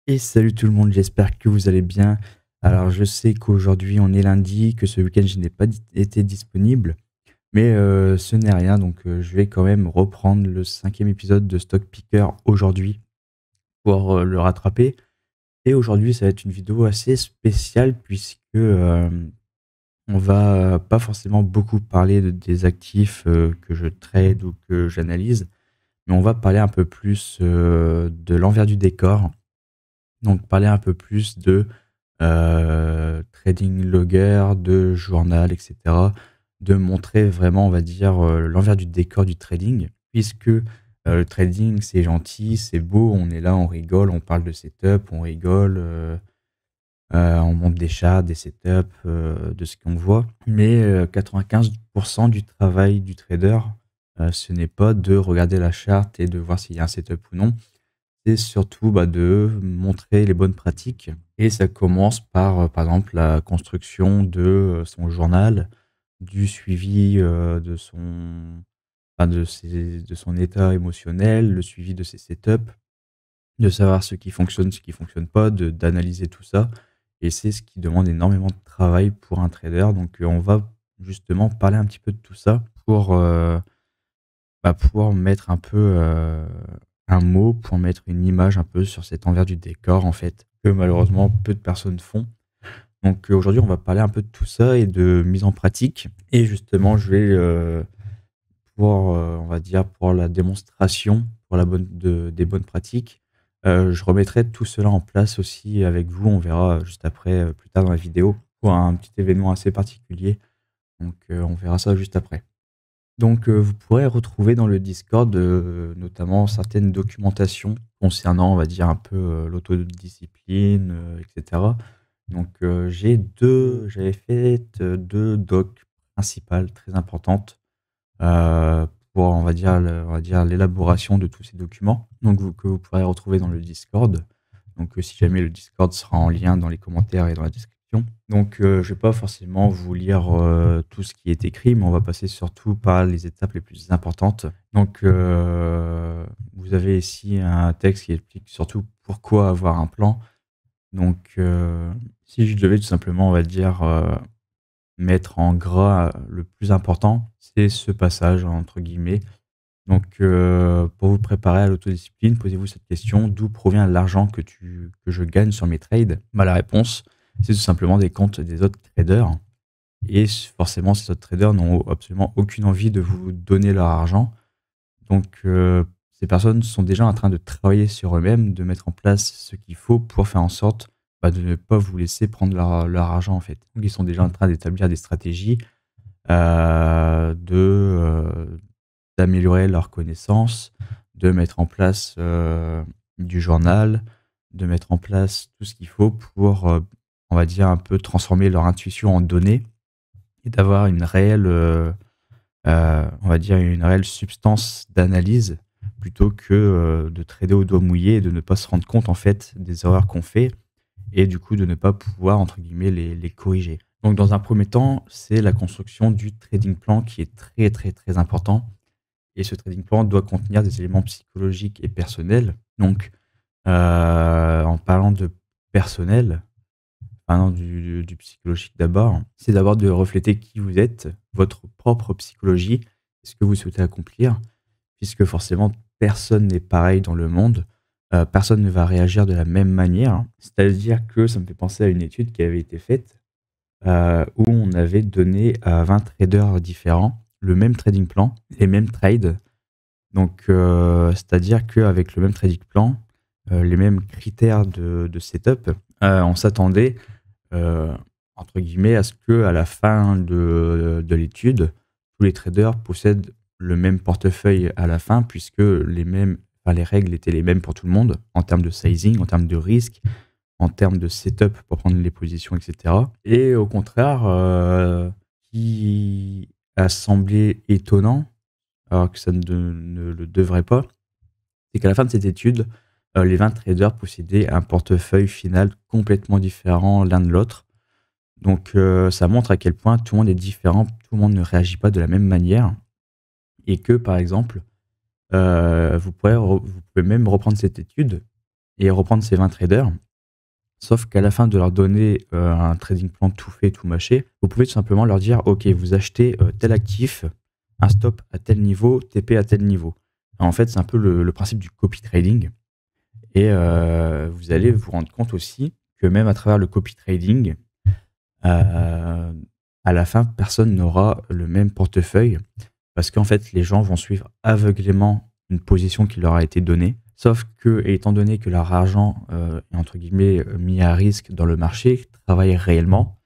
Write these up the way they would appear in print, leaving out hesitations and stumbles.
Et salut tout le monde, j'espère que vous allez bien. Alors je sais qu'aujourd'hui on est lundi, que ce week-end je n'ai pas été disponible, mais ce n'est rien, donc je vais quand même reprendre le cinquième épisode de Stock Picker aujourd'hui pour le rattraper. Et aujourd'hui ça va être une vidéo assez spéciale puisque on va pas forcément beaucoup parler des actifs que je trade ou que j'analyse, mais on va parler un peu plus de l'envers du décor. Donc parler un peu plus de trading logger, de journal, et cetera. De montrer vraiment, on va dire, l'envers du décor du trading. Puisque, le trading, c'est gentil, c'est beau, on est là, on rigole, on parle de setup, on rigole, on monte des charts, des setups, de ce qu'on voit. Mais, 95 du travail du trader, ce n'est pas de regarder la charte et de voir s'il y a un setup ou non. C'est surtout, de montrer les bonnes pratiques et ça commence par exemple, la construction de, son journal, du suivi, de son état émotionnel, le suivi de ses setups, de savoir ce qui fonctionne pas, de d'analyser tout ça et c'est ce qui demande énormément de travail pour un trader donc on va justement parler un petit peu de tout ça pour, pouvoir mettre un peu, un mot, pour mettre une image un peu sur cet envers du décor, en fait, que malheureusement peu de personnes font. Donc, aujourd'hui, on va parler un peu de tout ça et de mise en pratique et justement, je vais, pour, on va dire, pour la démonstration, pour la bonne des bonnes pratiques, je remettrai tout cela en place aussi avec vous. On verra, juste après, plus tard dans la vidéo, pour un petit événement assez particulier. Donc, on verra ça juste après. Donc, vous pourrez retrouver dans le Discord, notamment certaines documentations concernant, on va dire, un peu, l'autodiscipline, et cetera. Donc, j'avais fait, 2 docs principales très importantes, pour, on va dire l'élaboration de tous ces documents, donc que vous pourrez retrouver dans le Discord. Donc, si jamais le Discord sera en lien dans les commentaires et dans la description. Donc, je vais pas forcément vous lire, tout ce qui est écrit, mais on va passer surtout par les étapes les plus importantes. Donc, vous avez ici un texte qui explique surtout pourquoi avoir un plan. Donc, si je devais tout simplement, on va dire, mettre en gras le plus important, c'est ce passage entre guillemets. Donc, pour vous préparer à l'autodiscipline, posez-vous cette question: «D'où provient l'argent que je gagne sur mes trades?» La réponse, c'est tout simplement des comptes des autres traders et forcément, ces autres traders n'ont absolument aucune envie de vous donner leur argent. Donc, ces personnes sont déjà en train de travailler sur eux-mêmes, de mettre en place ce qu'il faut pour faire en sorte, de ne pas vous laisser prendre leur argent, en fait. Donc ils sont déjà en train d'établir des stratégies, d'améliorer leurs connaissances, de mettre en place, du journal, de mettre en place tout ce qu'il faut pour, on va dire un peu transformer leur intuition en données et d'avoir une réelle, on va dire une réelle substance d'analyse plutôt que, de trader au doigt mouillé et de ne pas se rendre compte en fait des erreurs qu'on fait et du coup de ne pas pouvoir entre guillemets «les corriger». Donc dans un premier temps, c'est la construction du trading plan qui est très, très, très important et ce trading plan doit contenir des éléments psychologiques et personnels. Donc, en parlant de personnel, parlant du psychologique d'abord, c'est d'abord de refléter qui vous êtes, votre propre psychologie, ce que vous souhaitez accomplir, puisque forcément personne n'est pareil dans le monde, personne ne va réagir de la même manière. C'est-à-dire que ça me fait penser à une étude qui avait été faite, où on avait donné à 20 traders différents le même trading plan, les mêmes trades. Donc, c'est-à-dire qu'avec le même trading plan, les mêmes critères de setup, on s'attendait, heu, entre guillemets, à ce que à la fin de l'étude, tous les traders possèdent le même portefeuille à la fin puisque les règles étaient les mêmes pour tout le monde en termes de sizing, en termes de risque, en termes de setup pour prendre les positions et cetera et au contraire, qui a semblé étonnant, alors que ça ne le devrait pas, c'est qu'à la fin de cette étude, les 20 traders possédaient un portefeuille final complètement différent l'un de l'autre. Donc, ça montre à quel point tout le monde est différent, tout le monde ne réagit pas de la même manière et que, par exemple, vous pouvez même reprendre cette étude et reprendre ces 20 traders. Sauf qu'à la fin de leur donner un trading plan tout fait, tout mâché, vous pouvez tout simplement leur dire: OK, vous achetez tel actif, un stop à tel niveau, TP à tel niveau. En fait, c'est un peu le principe du copy trading. Et vous allez vous rendre compte aussi que même à travers le copy trading, à la fin, personne n'aura le même portefeuille parce qu'en fait, les gens vont suivre aveuglément une position qui leur a été donnée. Sauf que, étant donné que leur argent est entre guillemets mis à risque dans le marché, travaille réellement,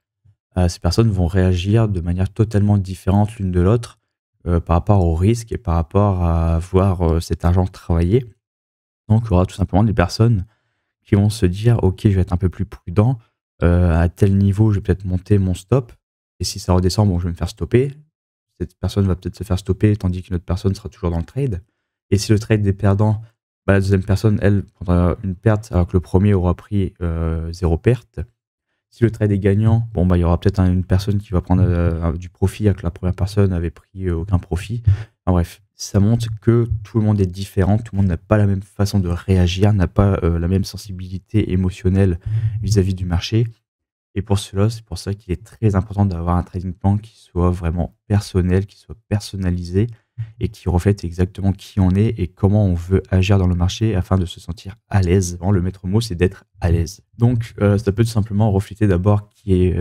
ces personnes vont réagir de manière totalement différente l'une de l'autre par rapport au risque et par rapport à voir cet argent travailler. Donc, il y aura tout simplement des personnes qui vont se dire: «OK, je vais être un peu plus prudent, à tel niveau, je vais peut-être monter mon stop et si ça redescend, bon, je vais me faire stopper». Cette personne va peut-être se faire stopper tandis qu'une autre personne sera toujours dans le trade et si le trade est perdant, bah, la deuxième personne, elle, prendra une perte alors que le premier aura pris, 0 perte. Si le trade est gagnant, bon, bah, il y aura peut-être une personne qui va prendre du profit alors que la première personne avait pris aucun profit. Enfin bref, ça montre que tout le monde est différent, tout le monde n'a pas la même façon de réagir, n'a pas la même sensibilité émotionnelle vis-à-vis du marché. Et pour cela, c'est pour ça qu'il est très important d'avoir un trading plan qui soit vraiment personnel, qui soit personnalisé et qui reflète exactement qui on est et comment on veut agir dans le marché afin de se sentir à l'aise. Vraiment, le maître mot, c'est d'être à l'aise. Donc, ça peut tout simplement refléter d'abord qui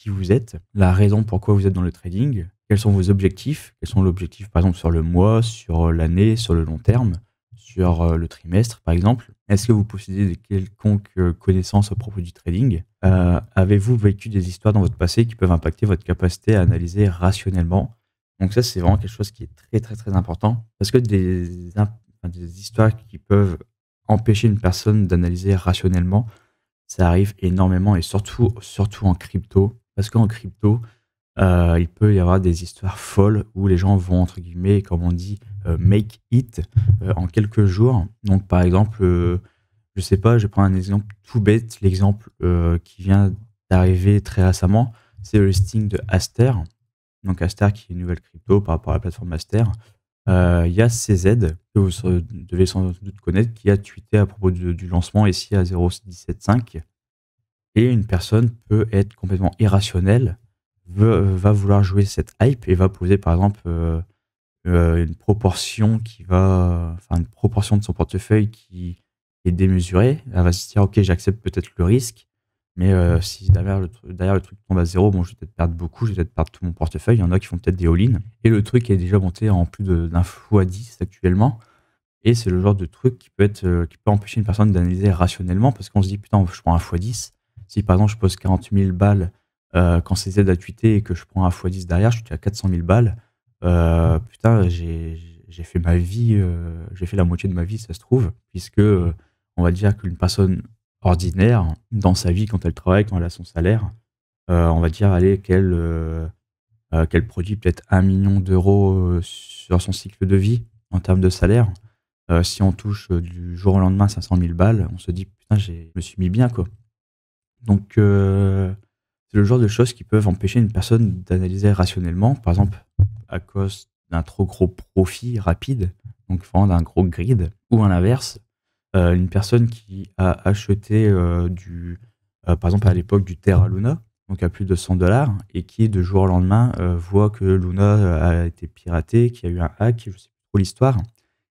vous êtes, la raison pourquoi vous êtes dans le trading, quels sont vos objectifs, quels sont l'objectif par exemple sur le mois, sur l'année, sur le long terme, sur le trimestre par exemple. Est-ce que vous possédez des quelconques connaissances à propos du trading? Avez-vous vécu des histoires dans votre passé qui peuvent impacter votre capacité à analyser rationnellement? Donc ça, c'est vraiment quelque chose qui est très, très, très important parce que enfin, des histoires qui peuvent empêcher une personne d'analyser rationnellement, ça arrive énormément et surtout en crypto. Parce qu'en crypto, il peut y avoir des histoires folles où les gens vont, entre guillemets, comme on dit, «make it», en quelques jours. Donc par exemple, je sais pas, je vais prendre un exemple tout bête, l'exemple, qui vient d'arriver très récemment, c'est le listing de Aster. Donc Aster qui est une nouvelle crypto par rapport à la plateforme Aster. Il y a CZ, que devez sans doute connaître, qui a tweeté à propos du lancement ici à 0,175 et une personne peut être complètement irrationnelle, va vouloir jouer cette hype et va poser par exemple, une proportion une proportion de son portefeuille qui est démesurée. Elle va se dire: «OK, j'accepte peut-être le risque, mais si derrière le truc tombe à zéro, bon, je vais peut-être perdre beaucoup, je vais peut-être perdre tout mon portefeuille». Il y en a qui font peut-être des all-in et le truc est déjà monté en plus d'un fois 10 actuellement et c'est le genre de truc qui peut empêcher une personne d'analyser rationnellement parce qu'on se dit: «Putain, je prends un fois 10». Si par exemple je pose 40 000 balles, quand CZ a tweeté et que je prends un fois 10 derrière, je suis à 400 000 balles. Putain, j'ai fait ma vie, j'ai fait la moitié de ma vie, ça se trouve, puisque, on va dire qu'une personne ordinaire, dans sa vie, quand elle travaille, quand elle a son salaire, on va dire, allez, qu'elle produit peut-être 1 million d'euros sur son cycle de vie, en termes de salaire. Si on touche, du jour au lendemain 500 000 balles, on se dit: «Putain, je me suis mis bien, quoi». Donc, c'est le genre de choses qui peuvent empêcher une personne d'analyser rationnellement. Par exemple, à cause d'un trop gros profit rapide, donc vraiment d'un gros grid, ou à l'inverse, une personne qui a acheté, par exemple à l'époque du Terra Luna, donc à plus de 100 et qui de jour au lendemain, voit que Luna a été piraté, qu'il y a eu un hack, je sais plus trop l'histoire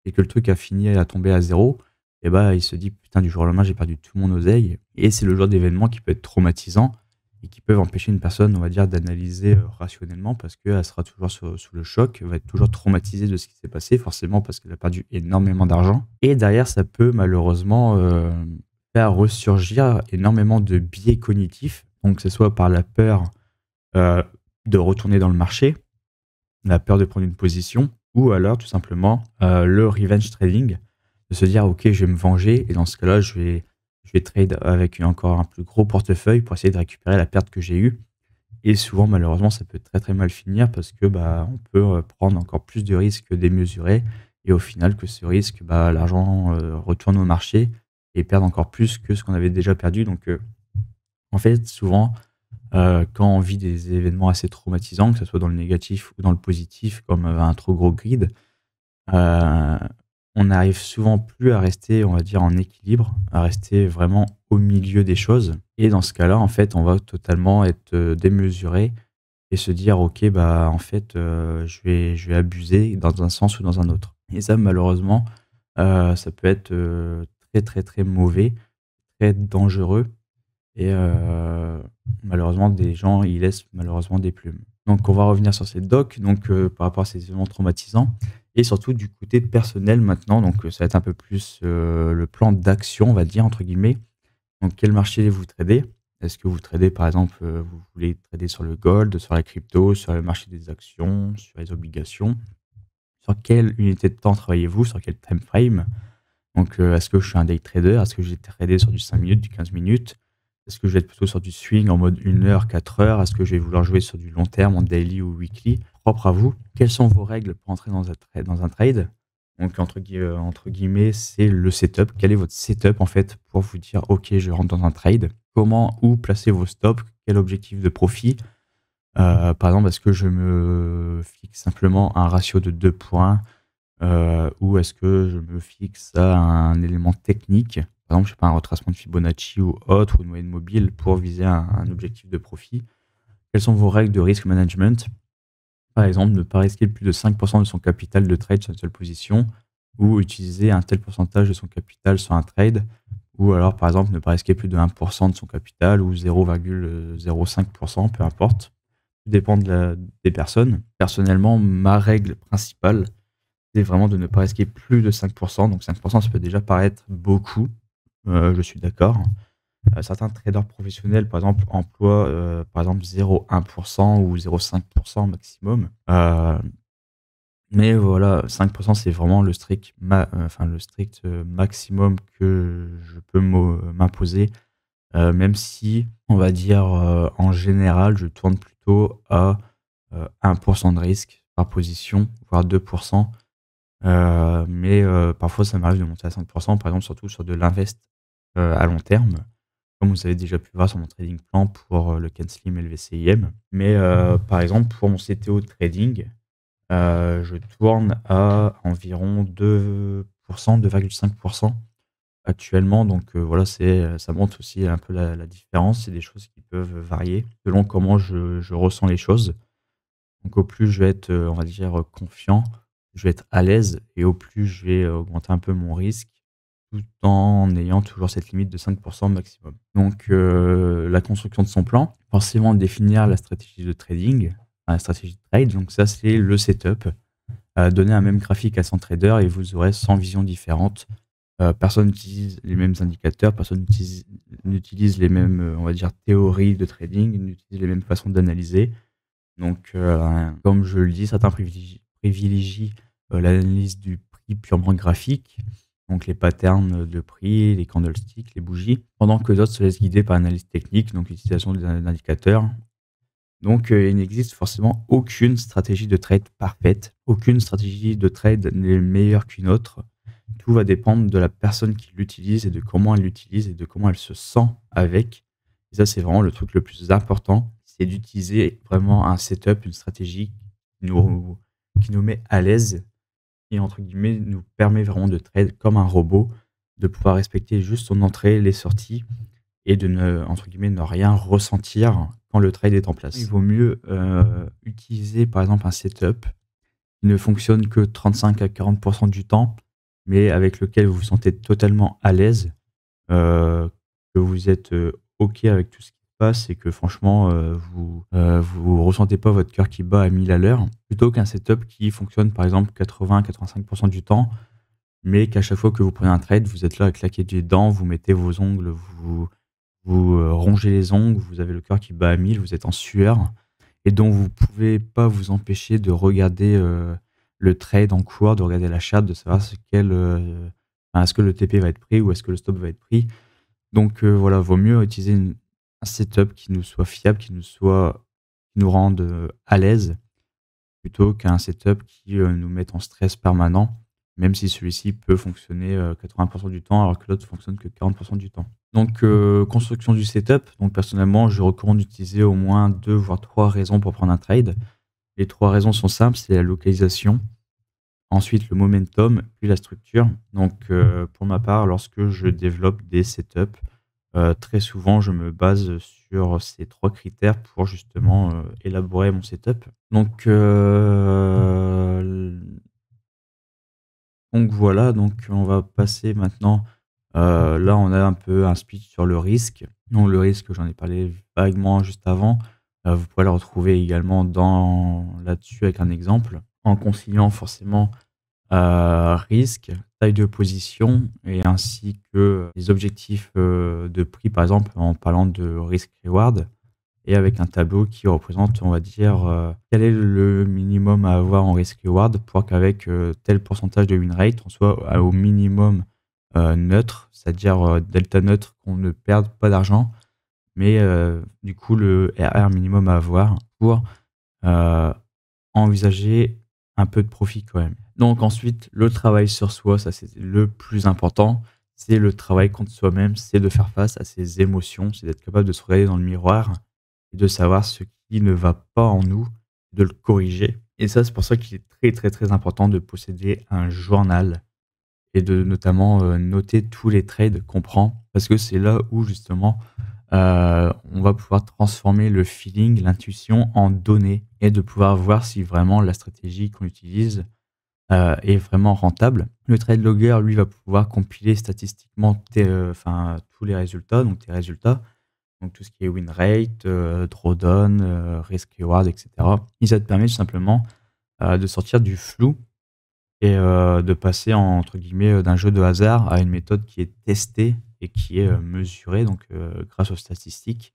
et que le truc a fini à tomber à zéro. Et bah, il se dit: «Putain, du jour au lendemain, j'ai perdu tout mon oseille» et c'est le genre d'événement qui peut être traumatisant et qui peuvent empêcher une personne, on va dire, d'analyser, rationnellement parce qu'elle sera toujours sous le choc, elle va être toujours traumatisée de ce qui s'est passé, forcément parce qu'elle a perdu énormément d'argent et derrière ça peut malheureusement, faire ressurgir énormément de biais cognitifs, donc que ce soit par la peur, heu, de retourner dans le marché, la peur de prendre une position ou alors tout simplement, le revenge trading, de se dire: «OK, je vais me venger» et dans ce cas-là, je vais trade avec encore un plus gros portefeuille pour essayer de récupérer la perte que j'ai eue et souvent malheureusement, ça peut très, très mal finir parce que, bah, on peut, prendre encore plus de risques démesurés et au final que ce risque, bah, l'argent, retourne au marché et perde encore plus que ce qu'on avait déjà perdu donc en fait, souvent, quand on vit des événements assez traumatisants, que ce soit dans le négatif ou dans le positif, comme, un trop gros grid, heu, on n'arrive souvent plus à rester, on va dire, en équilibre, à rester vraiment au milieu des choses et dans ce cas-là, en fait, on va totalement être, démesuré et se dire: «OK, bah, en fait, je vais abuser dans un sens ou dans un autre» et ça, malheureusement, ça peut être, très, très, très mauvais, très dangereux et malheureusement, des gens y laissent malheureusement des plumes. Donc on va revenir sur ces docs, donc par rapport à ces événements traumatisants et surtout du côté personnel maintenant, donc ça va être un peu plus, le plan «d'action», on va dire, entre guillemets. Donc quel marché vous tradez? Est-ce que vous tradez, par exemple, vous voulez trader sur le gold, sur la crypto, sur le marché des actions, sur les obligations? Sur quelle unité de temps travaillez-vous? Sur quel time frame? Donc, est-ce que je suis un day trader? Est-ce que je vais trader sur du 5 minutes, du 15 minutes? Est-ce que je vais être plutôt sur du swing en mode 1 heure, 4 heures? Est-ce que je vais vouloir jouer sur du long terme, en daily ou weekly? Propre à vous. Quelles sont vos règles pour entrer dans un trade? Donc entre guillemets, c'est le setup. Quel est votre setup en fait pour vous dire: «OK, je rentre dans un trade»? Comment, où placer vos stops? Quel objectif de profit? Par exemple, est-ce que je me fixe simplement un ratio de 2 points? Ou est-ce que je me fixe à un élément technique? Par exemple, je sais pas, un retracement de Fibonacci ou autre, ou une moyenne mobile pour viser un objectif de profit. Quelles sont vos règles de risk management? Par exemple, ne pas risquer plus de 5 de son capital de trade sur une seule position ou utiliser un tel pourcentage de son capital sur un trade ou alors, par exemple, ne pas risquer plus de 1 de son capital ou 0,05 peu importe. Tout dépend des personnes. Personnellement, ma règle principale, c'est vraiment de ne pas risquer plus de 5. Donc 5, ça peut déjà paraître beaucoup, je suis d'accord. Certains traders professionnels, par exemple, emploient, par exemple 0,1 ou 0,5 maximum. Mais voilà, 5 c'est vraiment le strict, maximum que je peux m'imposer, même si, on va dire, en général, je tourne plutôt à, 1 de risque par position, voire 2. Mais parfois, ça m'arrive de monter à 5 par exemple, surtout sur de l'invest, à long terme, comme vous avez déjà pu voir sur mon trading plan pour, le CAN-SLIM et le VCIM. Mais par exemple, pour mon CTO trading, je tourne à environ 2 2,5 actuellement. Donc voilà, ça montre aussi un peu la différence. C'est des choses qui peuvent varier selon comment je ressens les choses. Donc au plus je vais être, on va dire, confiant, je vais être à l'aise et au plus je vais augmenter un peu mon risque, tout en ayant toujours cette limite de 5 maximum. Donc la construction de son plan, forcément définir la stratégie de trading, enfin la stratégie de trade, donc ça c'est le setup. Donner un même graphique à 100 traders et vous aurez 100 visions différentes. Personne n'utilise les mêmes indicateurs, personne n'utilise les mêmes, on va dire, théories de trading, n'utilise les mêmes façons d'analyser. Donc, comme je le dis, certains privilégient, l'analyse du prix purement graphique, donc les patterns de prix, les candlesticks, les bougies, pendant que d'autres se laissent guider par l'analyse technique, donc l'utilisation d'indicateurs. Donc, il n'existe forcément aucune stratégie de trade parfaite. Aucune stratégie de trade n'est meilleure qu'une autre. Tout va dépendre de la personne qui l'utilise et de comment elle l'utilise et de comment elle se sent avec. Et ça, c'est vraiment le truc le plus important, c'est d'utiliser vraiment un setup, une stratégie qui nous met à l'aise et entre guillemets nous permet vraiment de trade comme un robot, de pouvoir respecter juste son entrée, les sorties et de ne entre guillemets «ne rien ressentir» quand le trade est en place. Il vaut mieux, utiliser par exemple un setup qui ne fonctionne que 35 à 40 du temps, mais avec lequel vous vous sentez totalement à l'aise, que vous êtes, OK avec tout ce qui se passe et que franchement, vous ressentez pas votre cœur qui bat à 1000 à l'heure, plutôt qu'un setup qui fonctionne par exemple 80-85 du temps, mais qu'à chaque fois que vous prenez un trade, vous êtes là à claquer des dents, vous mettez vos ongles, vous rongez les ongles, vous avez le cœur qui bat à 1000, vous êtes en sueur et donc vous pouvez pas vous empêcher de regarder, le trade en cours, de regarder la charte, de savoir enfin, est-ce que le TP va être pris ou est-ce que le stop va être pris. Donc voilà, vaut mieux utiliser un setup qui nous soit fiable, qui nous rende, à l'aise, plutôt qu'un setup qui, nous mette en stress permanent, même si celui-ci peut fonctionner, 80 du temps alors que l'autre fonctionne que 40 du temps. Donc construction du setup, donc personnellement, je recommande d'utiliser au moins 2 voire 3 raisons pour prendre un trade. Les 3 raisons sont simples, c'est la localisation, ensuite le momentum, puis la structure. Donc, pour ma part, lorsque je développe des setups, très souvent, je me base sur ces 3 critères pour justement, élaborer mon setup. Donc, voilà, donc on va passer maintenant, là, on a un peu un speech sur le risque. Donc le risque, j'en ai parlé vaguement juste avant. Vous pourrez le retrouver également dans là-dessus avec un exemple, en conciliant forcément, risque, taille de position et ainsi que les objectifs, de prix, par exemple, en parlant de risk reward et avec un tableau qui représente, on va dire, quel est le minimum à avoir en risk reward pour qu'avec, tel pourcentage de win rate, on soit au minimum, neutre, c'est-à-dire, delta neutre, qu'on ne perde pas d'argent, mais du coup le RR minimum à avoir pour, heu, envisager un peu de profit quand même. Donc ensuite, le travail sur soi, ça c'est le plus important. C'est le travail contre soi-même, c'est de faire face à ses émotions, c'est d'être capable de se regarder dans le miroir et de savoir ce qui ne va pas en nous, de le corriger. Et ça, c'est pour ça qu'il est très, très, très important de posséder un journal et de notamment, noter tous les trades qu'on prend parce que c'est là où justement, on va pouvoir transformer le feeling, l'intuition en données et de pouvoir voir si vraiment la stratégie qu'on utilise, est vraiment rentable. Le trade logger, lui, va pouvoir compiler statistiquement enfin, tous les résultats, donc tes résultats, donc tout ce qui est win rate, drawdown, risk reward et cetera. Et ça te permet tout simplement, de sortir du flou et de passer entre guillemets, d'un jeu de hasard à une méthode qui est testée et qui est, mesurée donc grâce aux statistiques.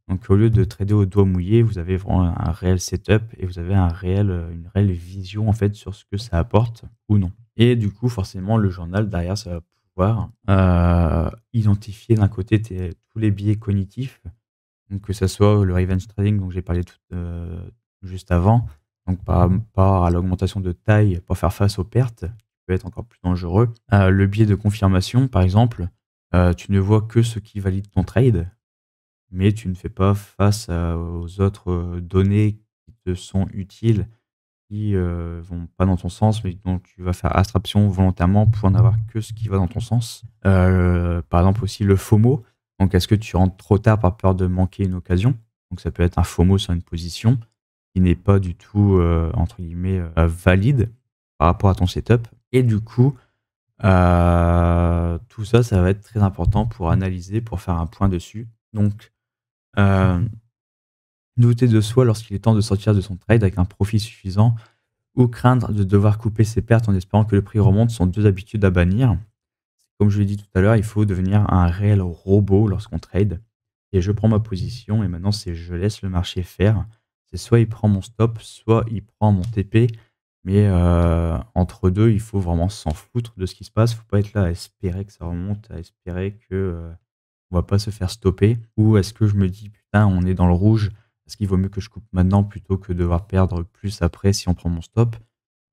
Donc au lieu de trader au doigt mouillé, vous avez vraiment un réel setup et vous avez une réelle vision en fait sur ce que ça apporte ou non. Et du coup, forcément, le journal derrière, ça va pouvoir, identifier d'un côté tous les biais cognitifs, donc que ça soit le revenge trading dont j'ai parlé juste avant, donc par rapport à l'augmentation de taille pour faire face aux pertes, qui peut être encore plus dangereux. Le biais de confirmation, par exemple, tu ne vois que ce qui valide ton trade, mais tu ne fais pas face aux autres, données qui te sont utiles, qui, vont pas dans ton sens, mais dont tu vas faire abstraction volontairement pour n'avoir que ce qui va dans ton sens. Par exemple aussi le FOMO, donc est-ce que tu rentres trop tard par peur de manquer une occasion? Donc ça peut être un FOMO sur une position qui n'est pas du tout, entre guillemets, «valide» par rapport à ton setup et du coup, tout ça, ça va être très important pour analyser, pour faire un point dessus. Donc, heu, douter de soi lorsqu'il est temps de sortir de son trade avec un profit suffisant ou craindre de devoir couper ses pertes en espérant que le prix remonte sont 2 habitudes à bannir. Comme je l'ai dit tout à l'heure, il faut devenir un réel robot lorsqu'on trade et je prends ma position et maintenant c'est je laisse le marché faire. C'est soit il prend mon stop, soit il prend mon TP, mais entre 2, il faut vraiment s'en foutre de ce qui se passe. Faut pas être là à espérer que ça remonte, à espérer que, on va pas se faire stopper ou est-ce que je me dis: «Putain, on est dans le rouge, est-ce qu'il vaut mieux que je coupe maintenant plutôt que devoir perdre plus après si on prend mon stop?»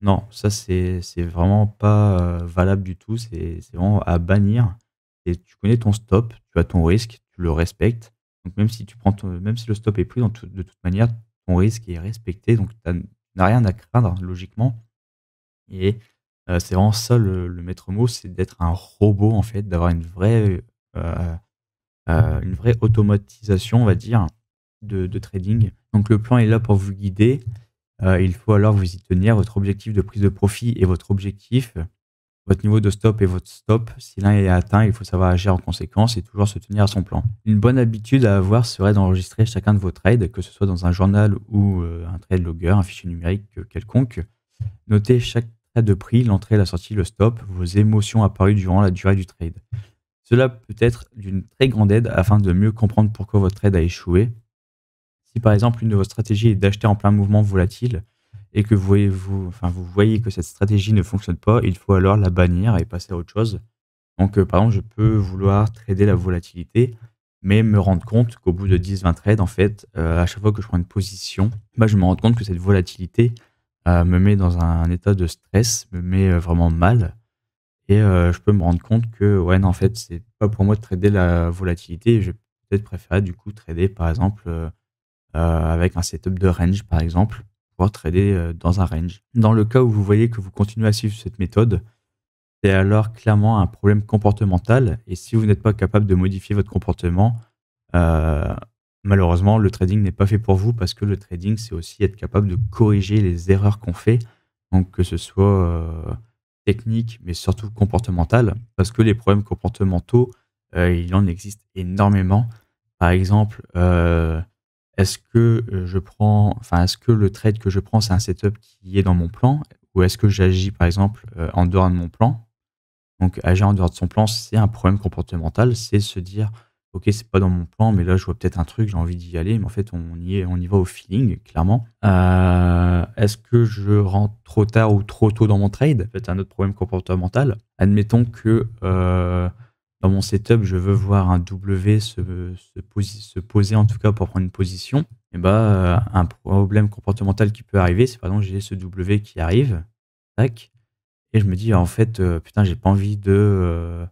Non, ça c'est vraiment pas, valable du tout, c'est vraiment à bannir et tu connais ton stop, tu as ton risque, tu le respectes. Donc même si le stop est pris de toute manière, ton risque est respecté, donc tu n'as rien à craindre logiquement et c'est vraiment ça le maître mot, c'est d'être un robot en fait, d'avoir une vraie automatisation, on va dire, de trading. Donc le plan est là pour vous guider. Il faut alors vous y tenir. Votre objectif de prise de profit et votre objectif, votre niveau de stop et votre stop. Si l'un est atteint, il faut savoir agir en conséquence et toujours se tenir à son plan. Une bonne habitude à avoir serait d'enregistrer chacun de vos trades, que ce soit dans un journal ou un trade logger, un fichier numérique quelconque. Notez chaque trade de prix, l'entrée, la sortie, le stop, vos émotions apparues durant la durée du trade. Cela peut être d'une très grande aide afin de mieux comprendre pourquoi votre trade a échoué. Si par exemple une de vos stratégies est d'acheter en plein mouvement volatile et que vous voyez que cette stratégie ne fonctionne pas, il faut alors la bannir et passer à autre chose. Donc, par exemple, je peux vouloir trader la volatilité, mais me rendre compte qu'au bout de 10-20 trades, en fait, à chaque fois que je prends une position, bah, je me rends compte que cette volatilité, me met dans un état de stress, me met, vraiment mal et je peux me rendre compte que, ouais, non, en fait, c'est pas pour moi de trader la volatilité et je vais peut-être préférer du coup trader, par exemple, avec un setup de range, par exemple, pouvoir trader, dans un range. Dans le cas où vous voyez que vous continuez à suivre cette méthode, c'est alors clairement un problème comportemental et si vous n'êtes pas capable de modifier votre comportement, heu, malheureusement le trading n'est pas fait pour vous parce que le trading, c'est aussi être capable de corriger les erreurs qu'on fait. Donc que ce soit, technique, mais surtout comportemental. Parce que les problèmes comportementaux, il en existe énormément. Par exemple, est-ce que, est-ce que le trade que je prends, c'est un setup qui est dans mon plan? Ou est-ce que j'agis par exemple, en dehors de mon plan? Donc agir en dehors de son plan, c'est un problème comportemental. C'est se dire: «OK, c'est pas dans mon plan, mais là, je vois peut-être un truc, j'ai envie d'y aller», mais en fait, on y va au feeling, clairement. Est-ce que je rentre trop tard ou trop tôt dans mon trade? C'est un autre problème comportemental. Admettons que, dans mon setup, je veux voir un W se poser, en tout cas, pour prendre une position et bah, un problème comportemental qui peut arriver, c'est par exemple, j'ai ce W qui arrive, tac et je me dis: «En fait, putain, j'ai pas envie de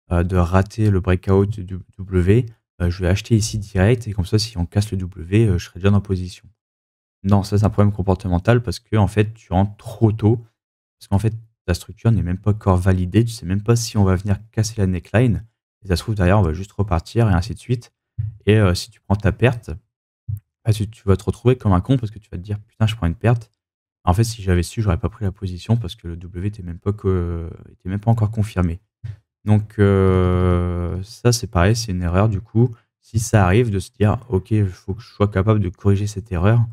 rater le breakout du W, je vais acheter ici direct et comme ça, si on casse le W, je serai déjà dans position». Non, ça, c'est un problème comportemental parce que en fait, tu rentres trop tôt. Parce qu'en fait, ta structure n'est même pas encore validée. Tu sais même pas si on va venir casser la neckline et ça se trouve derrière, on va juste repartir et ainsi de suite et si tu prends ta perte, bah, tu vas te retrouver comme un con parce que tu vas te dire: «Putain, je prends une perte». En fait, si j'avais su, j'aurais pas pris la position parce que le W était même pas encore confirmé. Donc ça, c'est pareil, c'est une erreur du coup. Si ça arrive de se dire: «OK, il faut que je sois capable de corriger cette erreur»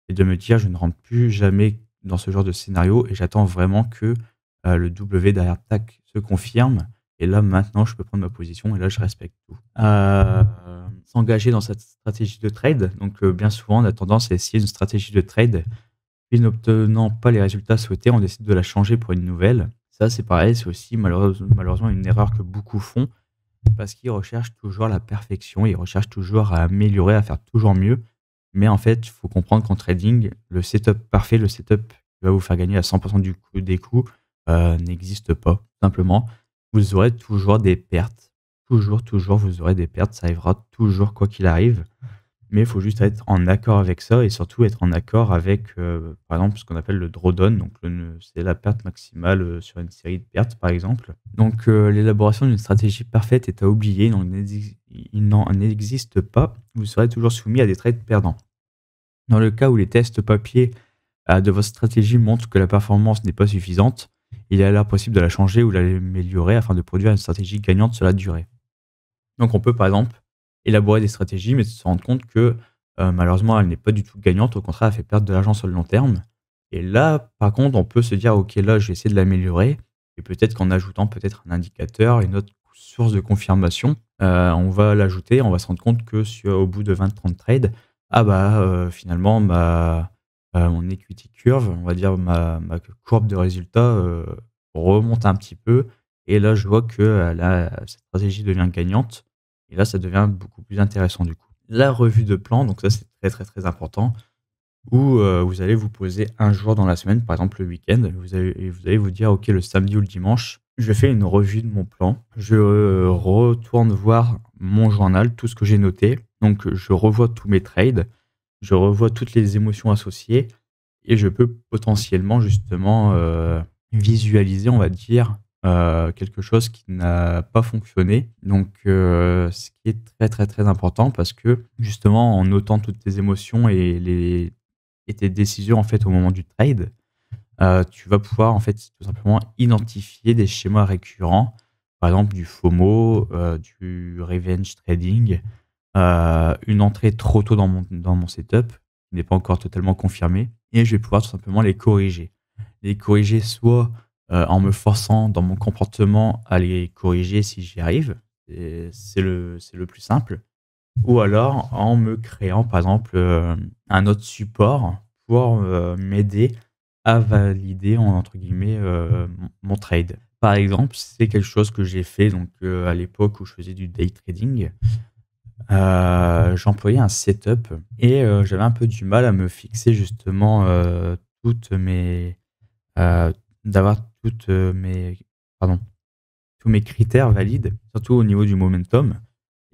et de me dire: «Je ne rentre plus jamais dans ce genre de scénario et j'attends vraiment que, le W derrière, tac, se confirme et là, maintenant, je peux prendre ma position et là, je respecte tout». S'engager dans cette stratégie de trade, donc bien souvent, on a tendance à essayer une stratégie de trade puis n'obtenant pas les résultats souhaités, on décide de la changer pour une nouvelle. Ça, c'est pareil, c'est aussi malheureusement une erreur que beaucoup font parce qu'ils recherchent toujours la perfection, ils recherchent toujours à améliorer, à faire toujours mieux. Mais en fait, il faut comprendre qu'en trading, le setup parfait, le setup qui va vous faire gagner à 100% des coups, n'existe pas. Tout simplement, vous aurez toujours des pertes. Toujours, toujours, vous aurez des pertes. Ça arrivera toujours quoi qu'il arrive. Mais il faut juste être en accord avec ça et surtout être en accord avec, par exemple, ce qu'on appelle le drawdown, donc c'est la perte maximale, sur une série de pertes, par exemple. Donc l'élaboration d'une stratégie parfaite est à oublier, il n'en existe pas. Vous serez toujours soumis à des trades perdants. Dans le cas où les tests papier, de votre stratégie montrent que la performance n'est pas suffisante, il est alors possible de la changer ou de l'améliorer afin de produire une stratégie gagnante sur la durée. Donc on peut, par exemple, élaborer des stratégies, mais se rendre compte que, malheureusement, elle n'est pas du tout gagnante. Au contraire, elle fait perdre de l'argent sur le long terme. Et là, par contre, on peut se dire: «OK, là, je vais essayer de l'améliorer» et peut-être qu'en ajoutant peut-être un indicateur, une autre source de confirmation, on va l'ajouter, on va se rendre compte que au bout de 20-30 trades, ah bah, finalement mon equity curve, on va dire ma courbe de résultats, remonte un petit peu et là, je vois que, cette stratégie devient gagnante et là, ça devient beaucoup plus intéressant du coup. La revue de plan, donc ça, c'est très, très, très important où, vous allez vous poser un jour dans la semaine, par exemple le week-end, vous allez vous dire: «OK, le samedi ou le dimanche, je fais une revue de mon plan. Je, retourne voir mon journal, tout ce que j'ai noté». Donc je revois tous mes trades, je revois toutes les émotions associées et je peux potentiellement justement, visualiser, on va dire, quelque chose qui n'a pas fonctionné. Donc ce qui est très, très, très important parce que justement en notant toutes tes émotions et tes décisions en fait au moment du trade, tu vas pouvoir en fait tout simplement identifier des schémas récurrents. Par exemple du FOMO, du revenge trading, une entrée trop tôt dans mon setup, qui n'est pas encore totalement confirmée et je vais pouvoir tout simplement les corriger. Les corriger soit, en me forçant dans mon comportement à les corriger si j'y arrive et c'est le plus simple ou alors en me créant par exemple, un autre support pour, m'aider à «valider» entre guillemets, mon trade. Par exemple, c'est quelque chose que j'ai fait donc, à l'époque où je faisais du day trading. J'employais un setup et j'avais un peu du mal à me fixer justement, toutes mes, d'avoir toutes, mes pardon, tous mes critères valides, surtout au niveau du momentum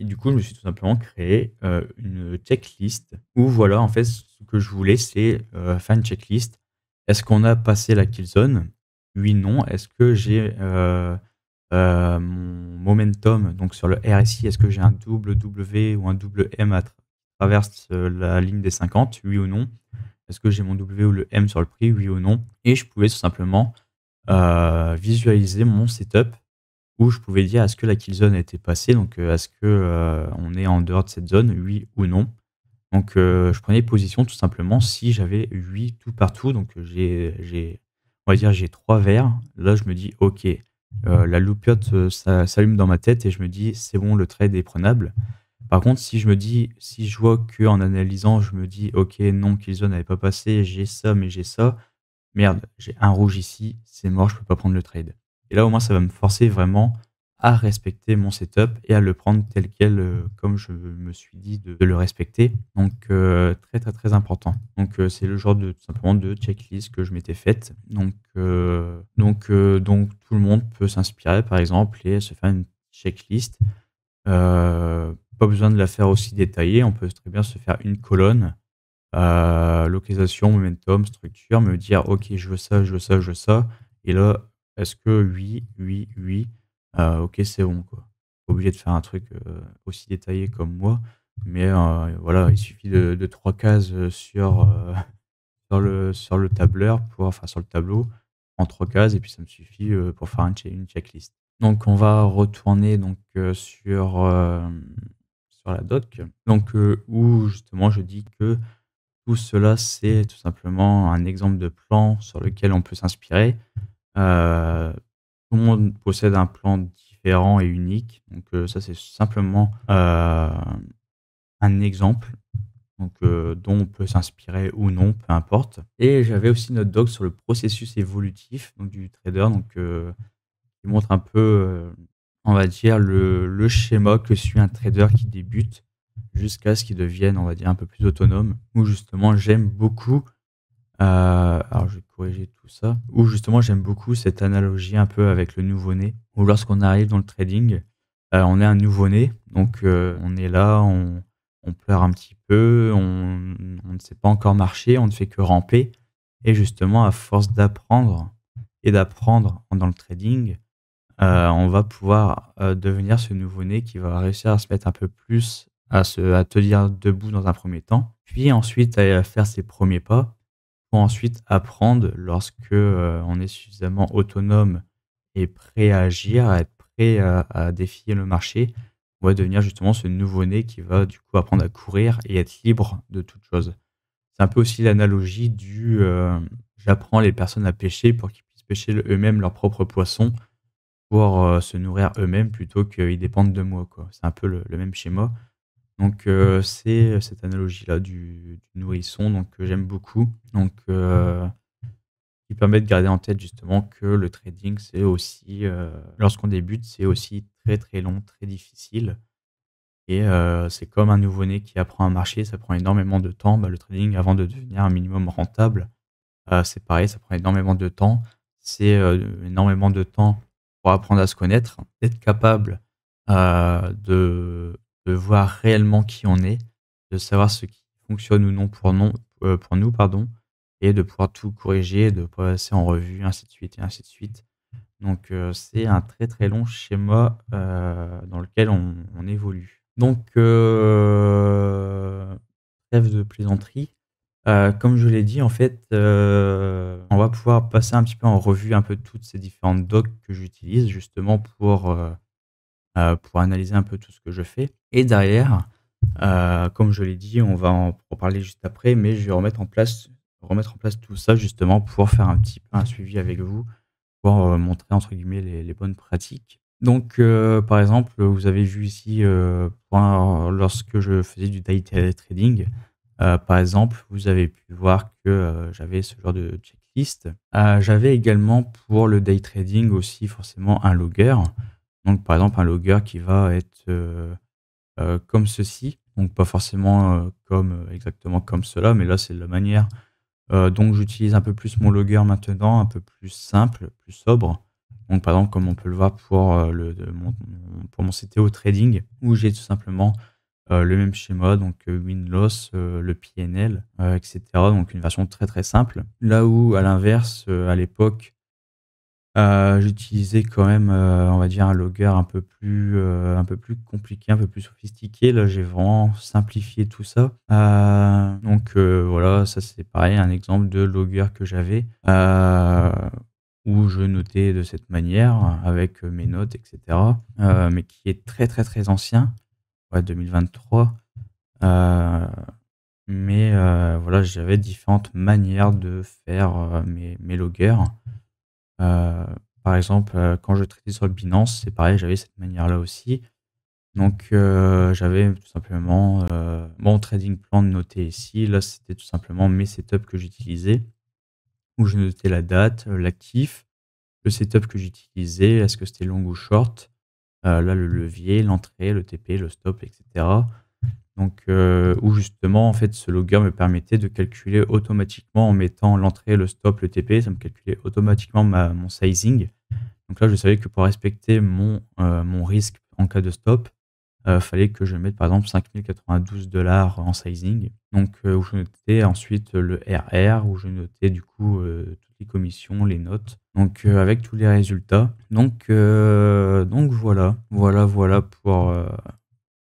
et du coup, je me suis tout simplement créé, une checklist où voilà, en fait, ce que je voulais, c'est, faire une checklist. Est-ce qu'on a passé la kill zone? Oui, non. Est-ce que j'ai, mon momentum, donc sur le RSI, est-ce que j'ai un double W ou un double M à traverse, la ligne des 50? Oui ou non? Est-ce que j'ai mon W ou le M sur le prix? Oui ou non? Et je pouvais tout simplement, visualiser mon setup où je pouvais dire: «Est-ce que la kill zone a été passée?» Donc, est-ce que, on est en dehors de cette zone? Oui ou non? Donc, je prenais position tout simplement si j'avais oui tout partout. Donc, j'ai on va dire j'ai 3 verts. Là, je me dis: «OK», la loupiote, ça s'allume dans ma tête et je me dis: «C'est bon, le trade est prenable». Par contre, si je vois qu'en analysant, je me dis: «OK, non, Killzone n'avait pas passé, j'ai ça, mais j'ai ça. Merde, j'ai un rouge ici, c'est mort, je peux pas prendre le trade». Et là, au moins, ça va me forcer vraiment à respecter mon setup et à le prendre tel quel, comme je me suis dit de le respecter. Donc, très, très, très important. Donc, c'est le genre de tout simplement de checklist que je m'étais faite. Donc tout le monde peut s'inspirer, par exemple, et se faire une checklist. Pas besoin de la faire aussi détaillée, on peut très bien se faire une colonne, localisation, momentum, structure, me dire: «OK, je veux ça, je veux ça, je veux ça», et là, est-ce que oui, oui, oui, OK, c'est bon, quoi. Pas obligé de faire un truc, aussi détaillé comme moi, mais voilà, il suffit de 3 cases, sur le tableur pour enfin sur le tableau, en 3 cases, et puis ça me suffit, pour faire une checklist. Donc on va retourner donc, sur la doc, donc, où justement je dis que tout cela, c'est tout simplement un exemple de plan sur lequel on peut s'inspirer. Heu, Tout le monde possède un plan différent et unique, donc, ça c'est simplement, un exemple, donc, dont on peut s'inspirer ou non, peu importe. Et j'avais aussi notre doc sur le processus évolutif donc du trader, donc, qui montre un peu, on va dire le schéma que suit un trader qui débute jusqu'à ce qu'il devienne, on va dire, un peu plus autonome. Où justement j'aime beaucoup, alors je vais corriger tout ça, où justement j'aime beaucoup cette analogie un peu avec le nouveau-né, où lorsqu'on arrive dans le trading, on est un nouveau-né, donc, on est là, on pleure un petit peu, on ne sait pas encore marcher, on ne fait que ramper, et justement à force d'apprendre et d'apprendre dans le trading, on va pouvoir, devenir ce nouveau-né qui va réussir à se mettre un peu plus à tenir debout dans un premier temps, puis ensuite à faire ses premiers pas, pour ensuite apprendre lorsque, on est suffisamment autonome et prêt à agir, à être prêt à défier le marché. On va devenir justement ce nouveau-né qui va du coup apprendre à courir et être libre de toute chose. C'est un peu aussi l'analogie j'apprends les personnes à pêcher pour qu'ils puissent pêcher eux-mêmes leurs propres poissons pour, se nourrir eux-mêmes plutôt qu'ils dépendent de moi, quoi. C'est un peu le même schéma. Donc, c'est cette analogie-là du nourrisson, donc, que j'aime beaucoup. Donc, qui permet de garder en tête justement que le trading, c'est aussi, lorsqu'on débute, c'est aussi très, très long, très difficile, et c'est comme un nouveau-né qui apprend à marcher, ça prend énormément de temps. Bah, le trading, avant de devenir un minimum rentable, c'est pareil, ça prend énormément de temps. C'est, énormément de temps pour apprendre à se connaître, être capable, de voir réellement qui on est, de savoir ce qui fonctionne ou non pour nous, pardon, et de pouvoir tout corriger, de passer en revue, ainsi de suite et ainsi de suite. Donc, c'est un très, très long schéma, dans lequel on évolue. Donc, trêve de plaisanterie. Comme je l'ai dit, en fait, on va pouvoir passer un petit peu en revue un peu toutes ces différentes docs que j'utilise justement pour analyser un peu tout ce que je fais, et derrière, comme je l'ai dit, on va en reparler juste après, mais je vais remettre en place tout ça justement pour faire un petit peu un suivi avec vous, pour, montrer entre guillemets «les bonnes pratiques». Donc, par exemple, vous avez vu ici, lorsque je faisais du day trading, par exemple, vous avez pu voir que, j'avais ce genre de checklist. J'avais également pour le day trading aussi forcément un logger. Donc par exemple un logger qui va être, comme ceci, donc pas forcément, exactement comme cela, mais là c'est la manière, dont j'utilise un peu plus mon logger maintenant, un peu plus simple, plus sobre. Donc par exemple, comme on peut le voir pour, pour mon CTO trading où j'ai tout simplement, le même schéma donc win-loss, le PNL, et cetera. Donc une version très, très simple. Là où à l'inverse, à l'époque, j'utilisais quand même, on va dire un logger un peu plus compliqué, un peu plus sophistiqué. Là, j'ai vraiment simplifié tout ça. Donc voilà, ça c'est pareil, un exemple de logger que j'avais, où je notais de cette manière avec, mes notes et cetera, mais qui est très, très, très ancien, ouais 2023, heu, mais voilà, j'avais différentes manières de faire, mes loggers. Heu, Par exemple, quand je traitais sur le Binance, c'est pareil, j'avais cette manière-là aussi. Donc j'avais tout simplement, mon trading plan noté ici. Là, c'était tout simplement mes setups que j'utilisais, où je notais la date, l'actif, le setup que j'utilisais, est-ce que c'était long ou short, là, le levier, l'entrée, le TP, le stop et cetera. Donc où justement, en fait, ce logger me permettait de calculer automatiquement en mettant l'entrée, le stop, le TP, ça me calculait automatiquement mon sizing. Donc là, je savais que pour respecter mon risque en cas de stop, fallait que je mette par exemple 5 092 en sizing. Donc où je notais ensuite le RR, où je notais du coup, toutes les commissions, les notes, donc avec tous les résultats. Donc voilà. Voilà pour,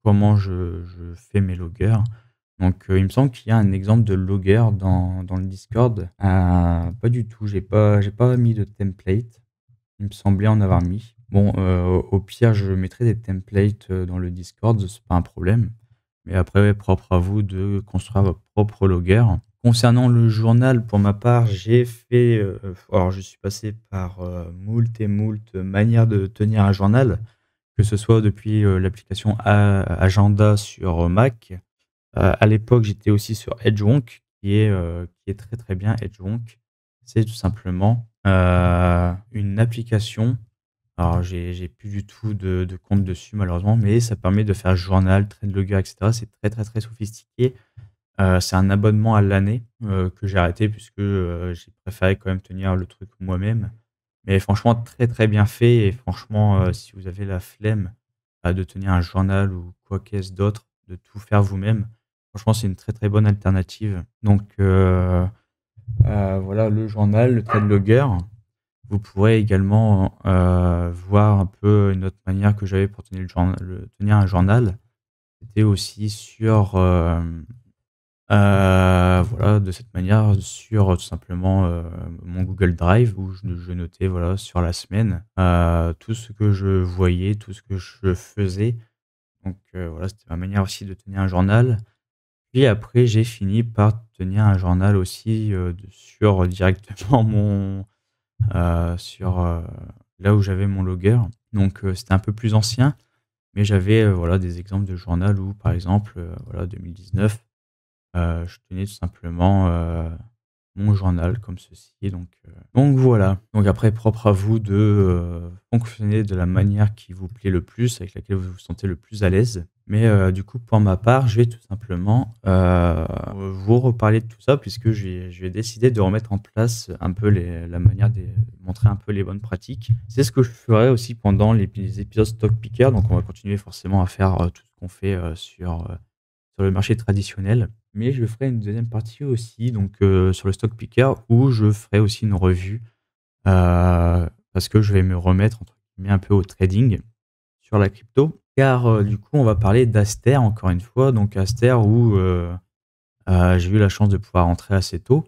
comment je fais mes loggers. Donc il me semble qu'il y a un exemple de logger dans le Discord. Pas du tout, j'ai pas mis de template. Il me semblait en avoir mis. Bon, au pire, je mettrai des templates, dans le Discord, c'est pas un problème. Mais après, ouais, propre à vous de construire votre propre logger. Concernant le journal, pour ma part, j'ai fait, alors je suis passé par, moult et moult manières de tenir un journal, que ce soit depuis, l'application Agenda sur Mac. À l'époque, j'étais aussi sur Edgewonk qui est très, très bien Edgewonk. C'est tout simplement, une application. Alors j'ai plus du tout de compte dessus malheureusement, mais ça permet de faire journal, trade logger et cetera. C'est très, très, très sophistiqué. C'est un abonnement à l'année, que j'ai arrêté puisque, j'ai préféré quand même tenir le truc moi-même. Mais franchement très, très bien fait et franchement, si vous avez la flemme, de tenir un journal ou quoi qu'est-ce d'autre, de tout faire vous-même, franchement c'est une très, très bonne alternative. Donc voilà le journal, le trade logger. Vous pourrez également, voir un peu une autre manière que j'avais pour tenir un journal. C'était aussi sur, voilà, de cette manière sur, tout simplement, mon Google Drive où je notais, voilà, sur la semaine, tout ce que je voyais, tout ce que je faisais. Donc voilà, c'était ma manière aussi de tenir un journal. Puis après, j'ai fini par tenir un journal aussi, sur directement sur, là où j'avais mon logger. Donc c'était un peu plus ancien, mais j'avais, voilà, des exemples de journal où, par exemple, voilà, 2019, je tenais tout simplement, mon journal comme ceci. Donc voilà. Donc après, propre à vous de, fonctionner de la manière qui vous plaît le plus, avec laquelle vous vous sentez le plus à l'aise. Mais du coup, pour ma part, je vais tout simplement, vous reparler de tout ça puisque je vais décider de remettre en place un peu la manière de montrer un peu les bonnes pratiques. C'est ce que je ferai aussi pendant les épisodes Stock Picker. Donc on va continuer forcément à faire, tout ce qu'on fait, sur le marché traditionnel. Mais je ferai une deuxième partie aussi donc sur le stock picker où je ferai aussi une revue, parce que je vais me remettre entre guillemets un peu au trading sur la crypto. Car, du coup, on va parler d'Aster encore une fois. Donc Aster où, j'ai eu la chance de pouvoir rentrer assez tôt.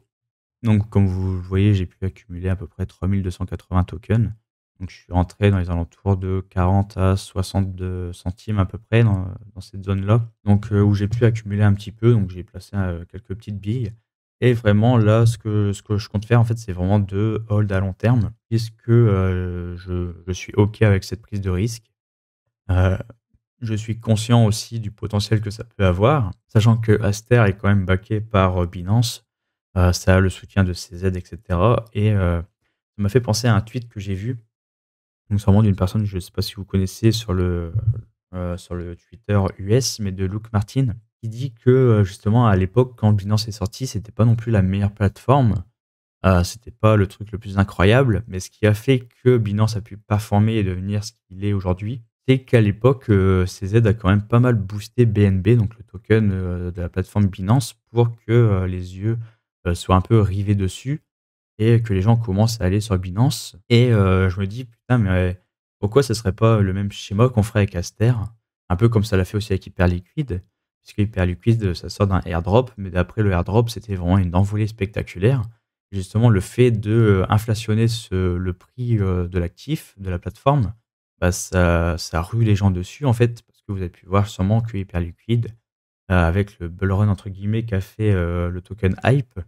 Donc comme vous le voyez, j'ai pu accumuler à peu près 3 280 tokens. Donc je suis rentré dans les alentours de 40 à 62 centimes à peu près dans cette zone-là. Donc où j'ai pu accumuler un petit peu, donc j'ai placé, quelques petites billes et vraiment là, ce que je compte faire en fait, c'est vraiment de hold à long terme puisque, je suis OK avec cette prise de risque. Heu, je suis conscient aussi du potentiel que ça peut avoir, sachant que Aster est quand même backé par, Binance. Ça a le soutien de CZ et cetera et ça m'a fait penser à un tweet que j'ai vu, donc c'est vraiment d'une personne, je ne sais pas si vous connaissez sur le Twitter US, mais de Luke Martin, qui dit que, justement à l'époque quand Binance est sorti, c'était pas non plus la meilleure plateforme, C'était pas le truc le plus incroyable, mais ce qui a fait que Binance a pu performer et devenir ce qu'il est aujourd'hui, c'est qu'à l'époque, CZ a quand même pas mal boosté BNB, donc le token, de la plateforme Binance pour que, les yeux, soient un peu rivés dessus et que les gens commencent à aller sur Binance et je me dis: «Putain, mais pourquoi ce serait pas le même schéma qu'on ferait avec Aster?» Un peu comme ça l'a fait aussi avec Hyperliquid, puisque Hyperliquid, ça sort d'un airdrop, mais d'après le airdrop, c'était vraiment une envolée spectaculaire. Justement, le fait de, inflationner le prix, de l'actif, de la plateforme, bah, ça rue les gens dessus, en fait, parce que vous avez pu voir sûrement que Hyperliquid, avec le bull run entre guillemets qu'a fait, le token Hype,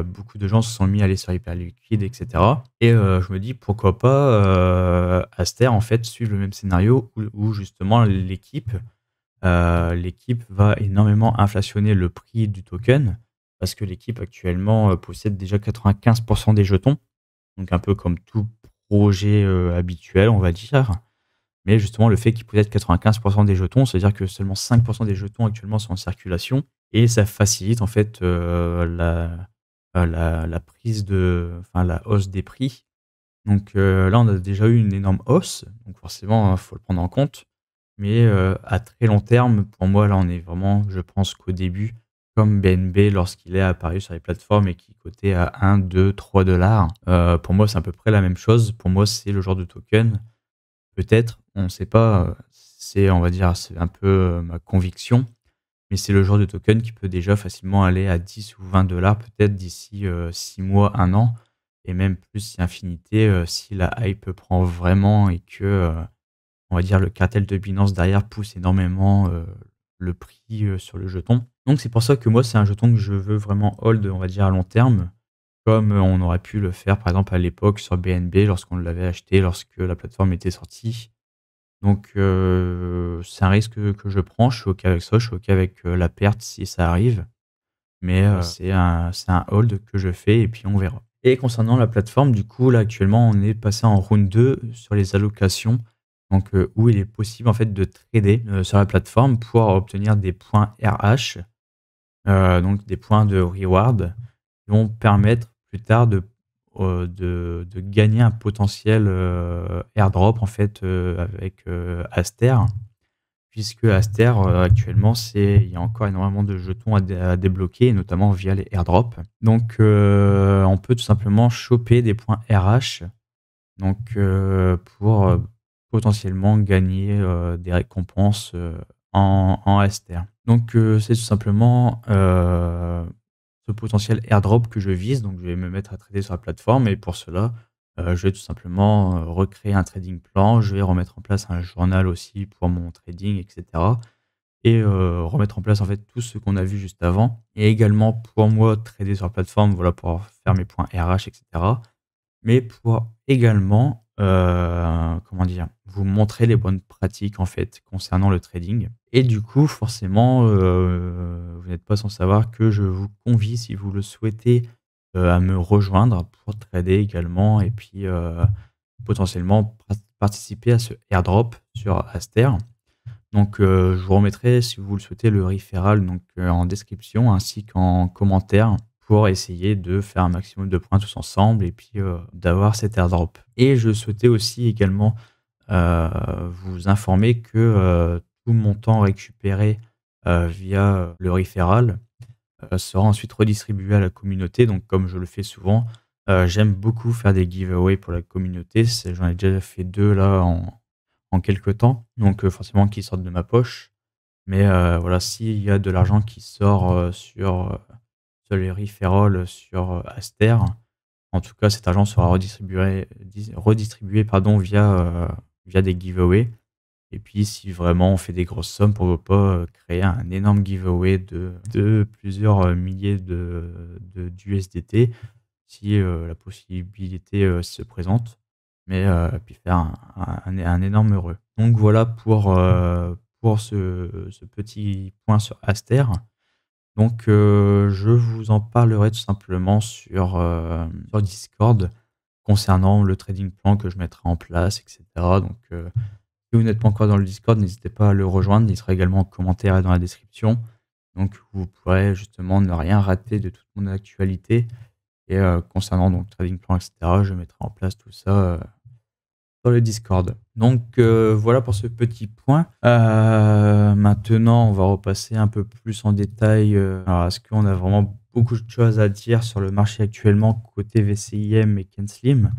beaucoup de gens se sont mis à aller sur Hyperliquid et cetera et je me dis: «Pourquoi pas, Aster, en fait, suivre le même scénario où justement l'équipe va énormément inflationner le prix du token». Parce que l'équipe actuellement, possède déjà 95 des jetons, donc un peu comme tout projet, habituel, on va dire. Mais justement, le fait qu'ils possèdent 95 des jetons, c'est-à-dire que seulement 5 des jetons actuellement sont en circulation et ça facilite en fait, la prise la hausse des prix. Donc là, on a déjà eu une énorme hausse, donc forcément, il faut le prendre en compte. Mais à très long terme, pour moi, là, on est vraiment, je pense qu'au début, comme BNB lorsqu'il est apparu sur les plateformes et qui cotait à 1, 2, 3 $. Pour moi, c'est à peu près la même chose. Pour moi, c'est le genre de token, peut-être, on ne sait pas, c'est, on va dire, c'est un peu, ma conviction, mais c'est le genre de token qui peut déjà facilement aller à 10 ou 20 $ peut-être d'ici, 6 mois, 1 an et même plus si infinité, si la hype prend vraiment et que, on va dire le cartel de Binance derrière pousse énormément, le prix, sur le jeton. Donc c'est pour ça que moi, c'est un jeton que je veux vraiment hold, on va dire à long terme, comme, on aurait pu le faire par exemple à l'époque sur BNB lorsqu'on l'avait acheté, lorsque la plateforme était sortie. Donc c'est un risque, que je prends, je suis OK avec ça, je suis OK avec, la perte si ça arrive, mais c'est un hold que je fais et puis on verra. Et concernant la plateforme, du coup, là, actuellement, on est passé en round 2 sur les allocations, donc où il est possible, en fait, de trader, sur la plateforme pour obtenir des points RH, donc des points de reward qui vont permettre plus tard de gagner un potentiel, airdrop, en fait, avec, Aster. Puisque Aster, actuellement, il y a encore énormément de jetons à débloquer, et notamment via les airdrops. Donc, on peut tout simplement choper des points RH, donc, pour, potentiellement gagner, des récompenses, en Aster. Donc, c'est tout simplement, ce potentiel airdrop que je vise. Donc je vais me mettre à trader sur la plateforme et pour cela, je vais tout simplement, recréer un trading plan. Je vais remettre en place un journal aussi pour mon trading et cetera et remettre en place, en fait, tout ce qu'on a vu juste avant et également pour moi trader sur la plateforme, voilà, pour faire mes points RH et cetera. Mais pour également, comment dire? Vous montrer les bonnes pratiques, en fait, concernant le trading et du coup, forcément, vous n'êtes pas sans savoir que je vous convie, si vous le souhaitez, à me rejoindre pour trader également et puis, potentiellement participer à ce airdrop sur Aster. Donc, je vous remettrai, si vous le souhaitez, le referral donc, en description ainsi qu'en commentaire pour essayer de faire un maximum de points tous ensemble et puis, d'avoir cet airdrop. Et je souhaitais aussi également, vous informer que, tout montant récupéré, via, le referral, sera ensuite redistribué à la communauté. Donc comme je le fais souvent, j'aime beaucoup faire des giveaways pour la communauté. J'en ai déjà fait 2 là en quelque temps, donc forcément qui sortent de ma poche. Mais voilà, s'il y a de l'argent qui sort, sur les referrals sur, Aster, en tout cas cet argent sera redistribué pardon via des giveaways et puis si vraiment on fait des grosses sommes, pourquoi pas, créer un énorme giveaway de plusieurs, milliers d'USDT si, la possibilité, se présente. Mais, puis faire un énorme heureux. Donc voilà pour ce petit point sur Aster. Donc, je vous en parlerai tout simplement sur Discord concernant le trading plan que je mettrai en place et cetera. Donc, si vous n'êtes pas encore dans le Discord, n'hésitez pas à le rejoindre. Il sera également en commentaire et dans la description. Donc vous pourrez justement ne rien rater de toute mon actualité Et concernant donc trading plan, et cetera, je mettrai en place tout ça, sur le Discord. Donc voilà pour ce petit point. Maintenant, on va repasser un peu plus en détail. Alors, est-ce qu'on a vraiment beaucoup de choses à dire sur le marché actuellement côté VCIM et Kenslim?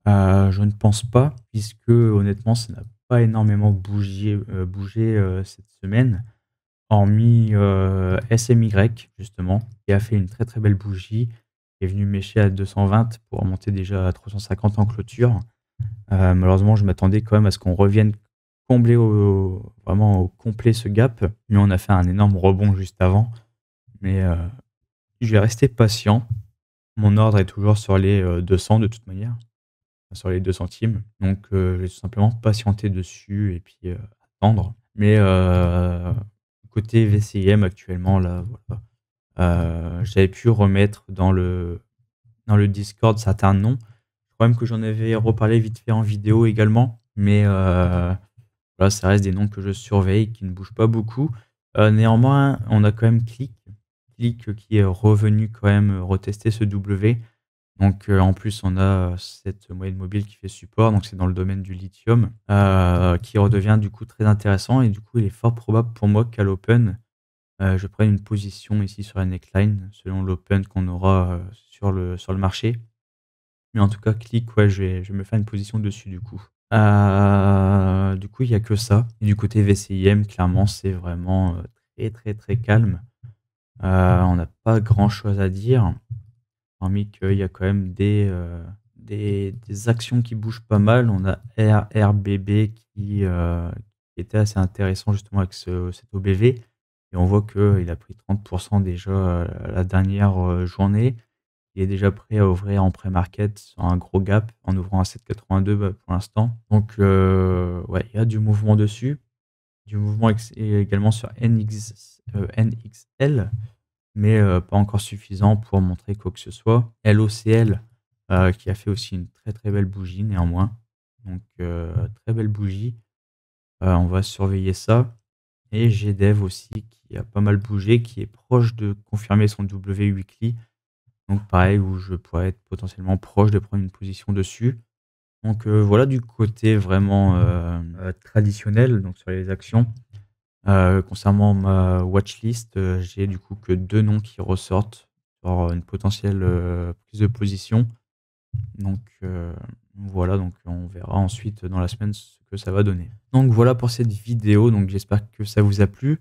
Je ne pense pas, puisque honnêtement, ça n'a pas énormément bougé cette semaine, hormis SMY, justement, qui a fait une très très belle bougie, qui est venu mêcher à 220 pour remonter déjà à 350 en clôture. Malheureusement, je m'attendais quand même à ce qu'on revienne combler vraiment au complet ce gap, mais on a fait un énorme rebond juste avant. Mais je vais rester patient. Mon ordre est toujours sur les 200 de toute manière, sur les 2 centimes. Donc je vais tout simplement patienter dessus et puis attendre. Mais côté VCIM actuellement, là, voilà, j'avais pu remettre dans le Discord certains noms. Je crois même que j'en avais reparlé vite fait en vidéo également, mais voilà, ça reste des noms que je surveille, qui ne bougent pas beaucoup. Néanmoins, on a quand même Click qui est revenu quand même retester ce W. Donc en plus, on a cette moyenne mobile qui fait support, donc c'est dans le domaine du lithium, qui redevient du coup très intéressant et du coup, il est fort probable pour moi qu'à l'open, je prenne une position ici sur la neckline selon l'open qu'on aura, sur le marché. Mais en tout cas, Click, ouais, je vais me faire une position dessus du coup. Du coup, il y a que ça. Et du côté VCIM, clairement, c'est vraiment, très, très, très calme. On n'a pas grand chose à dire, hormis qu'il y a quand même des actions qui bougent pas mal. On a RRBB qui était assez intéressant justement avec cet OBV et on voit qu'il a pris 30 déjà, la dernière, journée. Il est déjà prêt à ouvrir en pré-market sur un gros gap en ouvrant à 7,82 pour l'instant. Donc ouais, il y a du mouvement dessus. Du mouvement également sur NXL, mais pas encore suffisant pour montrer quoi que ce soit. LOCL, qui a fait aussi une très, très belle bougie néanmoins. Donc très belle bougie. On va surveiller ça et GDEV aussi qui a pas mal bougé, qui est proche de confirmer son W weekly. Donc pareil, où je pourrais être potentiellement proche de prendre une position dessus. Donc voilà du côté vraiment traditionnel, donc sur les actions. Concernant ma watchlist, j'ai du coup que 2 noms qui ressortent pour une potentielle prise de position. Donc voilà, donc on verra ensuite dans la semaine ce que ça va donner. Donc voilà pour cette vidéo, donc j'espère que ça vous a plu.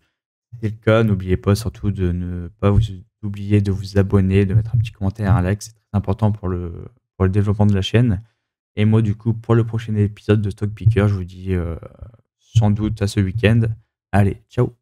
Si c'est le cas, n'oubliez pas surtout de ne pas vous oublier de vous abonner, de mettre un petit commentaire, un like, c'est très important pour le développement de la chaîne. Et moi du coup, pour le prochain épisode de Stock Picker, je vous dis, sans doute à ce week-end. Allez, ciao!